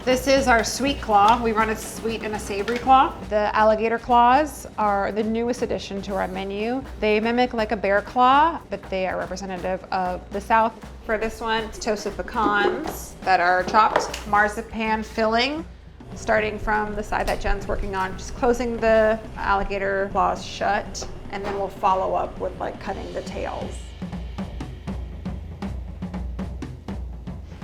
This is our sweet claw. We run a sweet and a savory claw. The alligator claws are the newest addition to our menu. They mimic like a bear claw, but they are representative of the South. For this one, it's toasted pecans that are chopped, marzipan filling, starting from the side that Jen's working on, just closing the alligator claws shut, and then we'll follow up with like cutting the tails.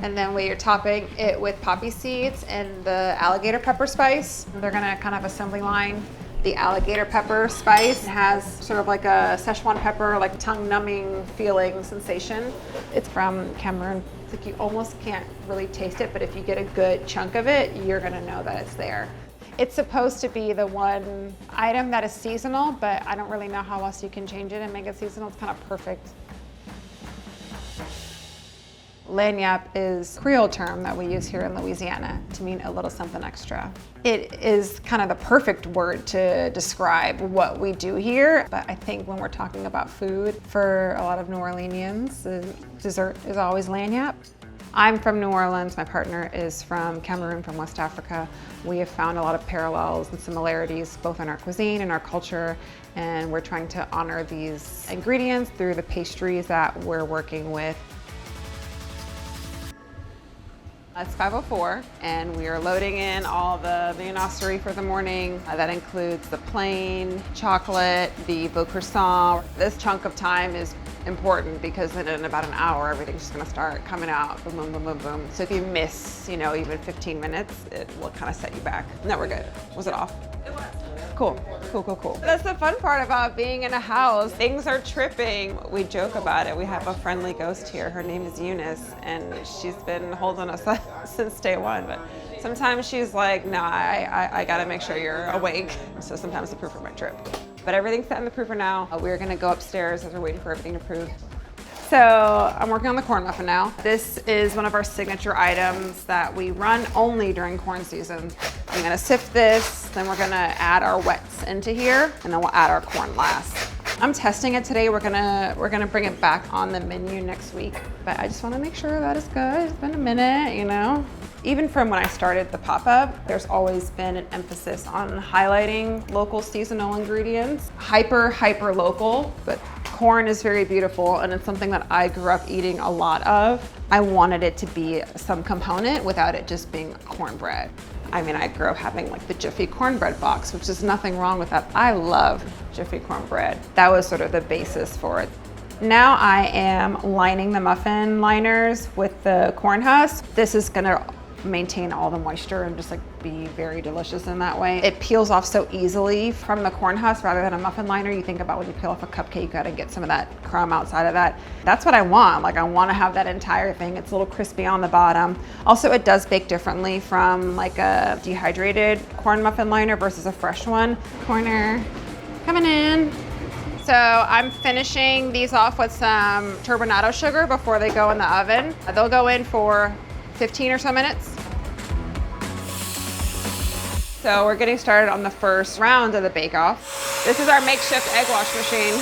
And then we're topping it with poppy seeds and the alligator pepper spice. They're gonna kind of assembly line. The alligator pepper spice has sort of like a Szechuan pepper, like tongue-numbing feeling sensation. It's from Cameroon. It's like you almost can't really taste it, but if you get a good chunk of it, you're gonna know that it's there. It's supposed to be the one item that is seasonal, but I don't really know how else you can change it and make it seasonal. It's kind of perfect. Lagniappe is a Creole term that we use here in Louisiana to mean a little something extra. It is kind of the perfect word to describe what we do here, but I think when we're talking about food, for a lot of New Orleanians, the dessert is always lagniappe. I'm from New Orleans, my partner is from Cameroon, from West Africa. We have found a lot of parallels and similarities both in our cuisine and our culture, and we're trying to honor these ingredients through the pastries that we're working with. It's 5:04 and we are loading in all the viennoiserie for the morning. That includes the plain chocolate, the Vaucroissant. This chunk of time is important because then in about an hour, everything's just gonna start coming out, boom, boom, boom, boom, boom. So if you miss, even 15 minutes, it will kind of set you back. No, we're good. Was it off? It was. Cool, cool, cool, cool. That's the fun part about being in a house. Things are tripping. We joke about it. We have a friendly ghost here. Her name is Eunice, and she's been holding us up since day one. But sometimes she's like, no, I gotta make sure you're awake. So sometimes the proofer might trip. But everything's set in the proofer now. We're gonna go upstairs as we're waiting for everything to proof. So I'm working on the corn muffin now. This is one of our signature items that we run only during corn season. I'm gonna sift this, then we're gonna add our wets into here, and then we'll add our corn last. I'm testing it today. We're gonna bring it back on the menu next week, but I just wanna make sure that it's good. It's been a minute, Even from when I started the pop-up, there's always been an emphasis on highlighting local seasonal ingredients. Hyper local, but corn is very beautiful and it's something that I grew up eating a lot of. I wanted it to be some component without it just being cornbread. I mean, I grew up having like the Jiffy cornbread box, which is nothing wrong with that. I love Jiffy cornbread. That was sort of the basis for it. Now I am lining the muffin liners with the corn husk. This is gonna maintain all the moisture and just like be very delicious in that way. It peels off so easily from the corn husk rather than a muffin liner. You think about when you peel off a cupcake, you gotta get some of that crumb outside of that. That's what I want. Like I wanna have that entire thing. It's a little crispy on the bottom. Also, it does bake differently from like a dehydrated corn muffin liner versus a fresh one. Corner, coming in. So I'm finishing these off with some turbinado sugar before they go in the oven. They'll go in for 15 or so minutes. So we're getting started on the first round of the bake-off. This is our makeshift egg wash machine.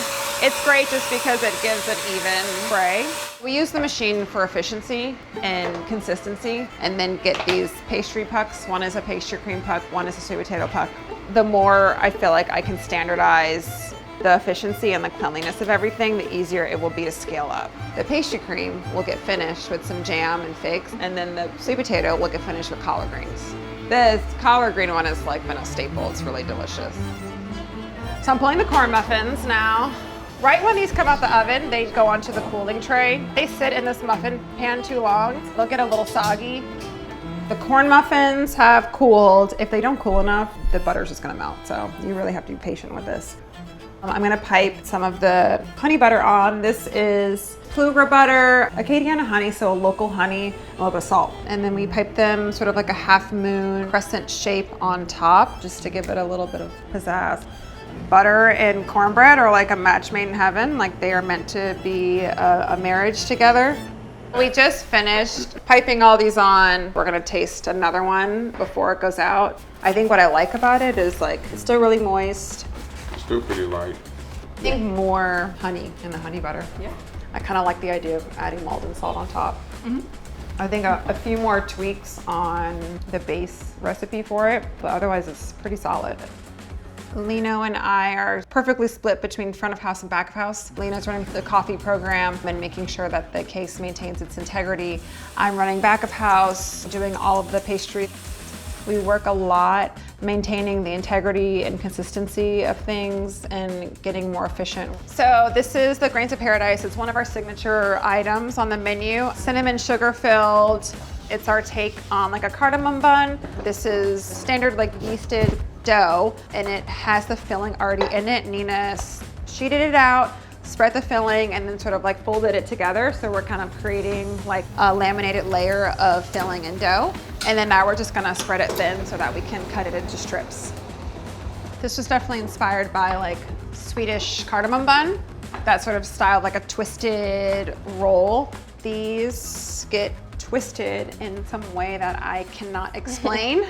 It's great just because it gives an even spray. We use the machine for efficiency and consistency, and then get these pastry pucks. One is a pastry cream puck, one is a sweet potato puck. The more I feel like I can standardize the efficiency and the cleanliness of everything, the easier it will be to scale up. The pastry cream will get finished with some jam and figs, and then the sweet potato will get finished with collard greens. This collard green one is like been a staple. It's really delicious. So I'm pulling the corn muffins now. Right when these come out the oven, they go onto the cooling tray. They sit in this muffin pan too long, they'll get a little soggy. The corn muffins have cooled. If they don't cool enough, the butter's just gonna melt. So you really have to be patient with this. I'm gonna pipe some of the honey butter on. This is Plugra butter, Acadian honey, so a local honey, a little bit of salt. And then we pipe them sort of like a half moon crescent shape on top, just to give it a little bit of pizzazz. Butter and cornbread are like a match made in heaven, like they are meant to be a marriage together. We just finished piping all these on. We're gonna taste another one before it goes out. I think what I like about it is like, it's still really moist. Still pretty light. I think more honey in the honey butter. Yeah. I kind of like the idea of adding Maldon salt on top. I think a few more tweaks on the base recipe for it, but otherwise it's pretty solid. Lino and I are perfectly split between front of house and back of house. Lino's running the coffee program and making sure that the case maintains its integrity. I'm running back of house, doing all of the pastry. We work a lot maintaining the integrity and consistency of things and getting more efficient. So this is the Grains of Paradise. It's one of our signature items on the menu. Cinnamon sugar filled. It's our take on like a cardamom bun. This is standard like yeasted dough and it has the filling already in it. Nina sheeted it out, spread the filling, and then sort of like folded it together. So we're kind of creating like a laminated layer of filling and dough. And then now we're just gonna spread it thin so that we can cut it into strips. This was definitely inspired by like Swedish cardamom bun, that sort of style, like a twisted roll. These get twisted in some way that I cannot explain.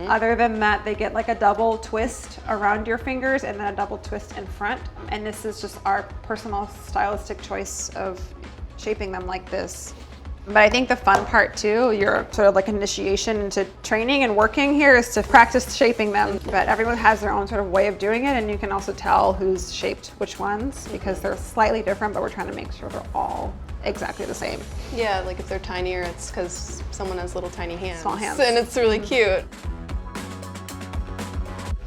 Other than that, they get like a double twist around your fingers and then a double twist in front. And this is just our personal stylistic choice of shaping them like this. But I think the fun part too, your sort of like initiation into training and working here is to practice shaping them. But everyone has their own sort of way of doing it, and you can also tell who's shaped which ones because they're slightly different, but we're trying to make sure they're all exactly the same. Yeah, like if they're tinier, it's because someone has little tiny hands. Small hands. And it's really cute.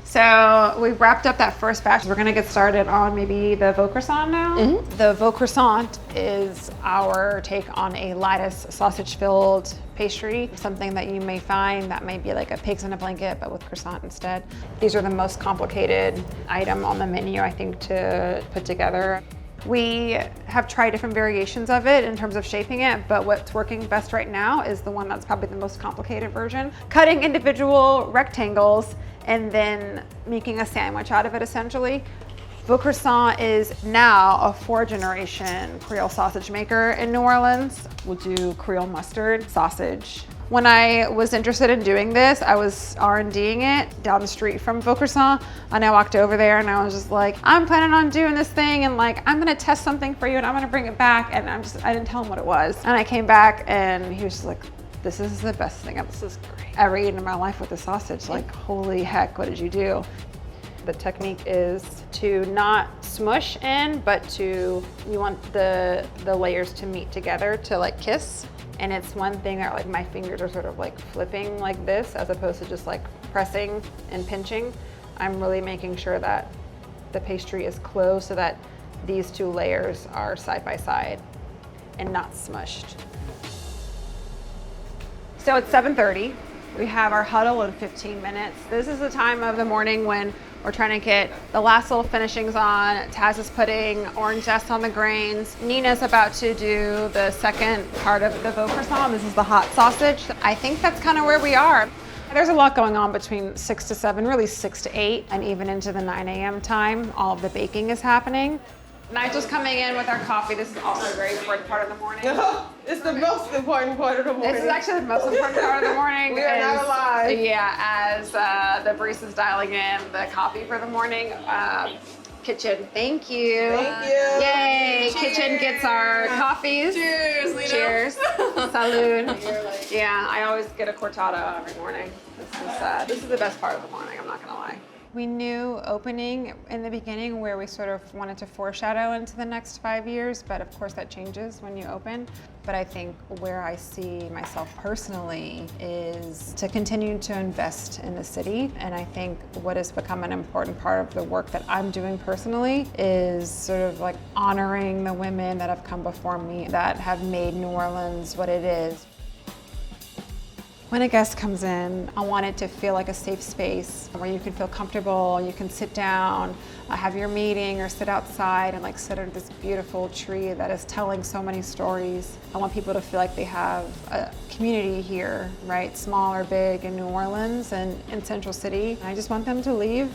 So we've wrapped up that first batch. We're gonna get started on maybe the Vaucroissant now. The Vaucroissant is our take on a lattice sausage-filled pastry, something that you may find that may be like a pigs in a blanket, but with croissant instead. These are the most complicated item on the menu, I think, to put together. We have tried different variations of it in terms of shaping it, but what's working best right now is the one that's probably the most complicated version. Cutting individual rectangles and then making a sandwich out of it, essentially. Vaucroissant is now a 4th-generation Creole sausage maker in New Orleans. We'll do Creole mustard sausage. When I was interested in doing this, I was R&D'ing it down the street from Vaucroissant, and I walked over there and I was just like, I'm planning on doing this thing, and like, I'm gonna test something for you and I'm gonna bring it back, and I didn't tell him what it was. And I came back and he was just like, this is the best thing I've ever eaten in my life with the sausage. Like, holy heck, what did you do? The technique is to not smush in, but you want the layers to meet together to like kiss. And it's one thing that like my fingers are sort of like flipping like this as opposed to just like pressing and pinching. I'm really making sure that the pastry is closed so that these two layers are side by side and not smushed. So it's 7:30. We have our huddle in 15 minutes. This is the time of the morning when we're trying to get the last little finishings on. Taz is putting orange zest on the grains. Nina's about to do the second part of the Vaucroissant. This is the hot sausage. I think that's kind of where we are. There's a lot going on between 6 to 7, really 6 to 8, and even into the 9 a.m. time. All of the baking is happening. Nigel's coming in with our coffee. This is also a very important part of the morning. It's the most important part of the morning. This is actually the most important part of the morning. We are not alive. Yeah, as the barista's dialing in the coffee for the morning. Kitchen, thank you. Thank you. Yay, Cheers. Kitchen gets our coffees. Cheers, Lino. Cheers. Salud. Yeah, I always get a cortado every morning. This is the best part of the morning, I'm not gonna lie. We knew opening in the beginning where we sort of wanted to foreshadow into the next 5 years, but of course that changes when you open. But I think where I see myself personally is to continue to invest in the city. And I think what has become an important part of the work that I'm doing personally is sort of like honoring the women that have come before me that have made New Orleans what it is. When a guest comes in, I want it to feel like a safe space where you can feel comfortable, you can sit down, have your meeting, or sit outside and like sit under this beautiful tree that is telling so many stories. I want people to feel like they have a community here, right? Small or big, in New Orleans and in Central City. I just want them to leave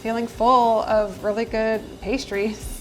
feeling full of really good pastries.